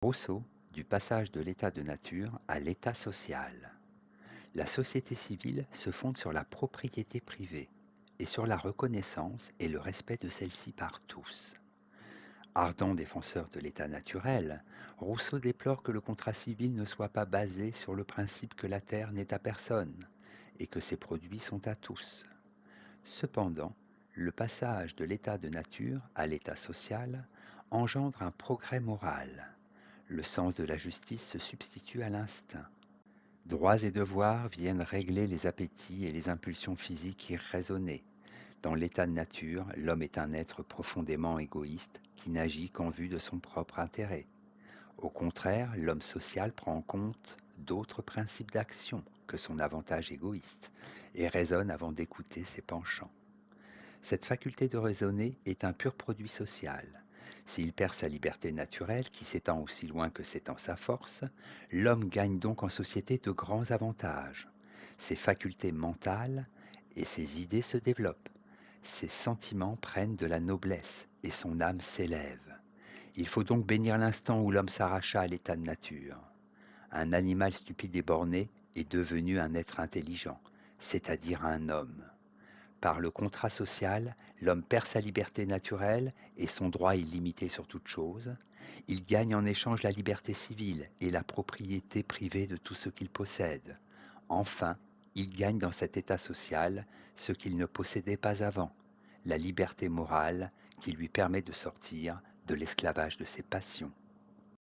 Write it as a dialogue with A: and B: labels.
A: Rousseau, du passage de l'état de nature à l'état social. La société civile se fonde sur la propriété privée et sur la reconnaissance et le respect de celle-ci par tous. Ardent défenseur de l'état naturel, Rousseau déplore que le contrat civil ne soit pas basé sur le principe que la terre n'est à personne et que ses produits sont à tous. Cependant, le passage de l'état de nature à l'état social engendre un progrès moral. Le sens de la justice se substitue à l'instinct. Droits et devoirs viennent régler les appétits et les impulsions physiques irraisonnées. Dans l'état de nature, l'homme est un être profondément égoïste qui n'agit qu'en vue de son propre intérêt. Au contraire, l'homme social prend en compte d'autres principes d'action que son avantage égoïste et raisonne avant d'écouter ses penchants. Cette faculté de raisonner est un pur produit social. S'il perd sa liberté naturelle, qui s'étend aussi loin que s'étend sa force, l'homme gagne donc en société de grands avantages. Ses facultés mentales et ses idées se développent. Ses sentiments prennent de la noblesse et son âme s'élève. Il faut donc bénir l'instant où l'homme s'arracha à l'état de nature. Un animal stupide et borné est devenu un être intelligent, c'est-à-dire un homme. Par le contrat social, l'homme perd sa liberté naturelle et son droit illimité sur toute chose. Il gagne en échange la liberté civile et la propriété privée de tout ce qu'il possède. Enfin, il gagne dans cet état social ce qu'il ne possédait pas avant, la liberté morale qui lui permet de sortir de l'esclavage de ses passions.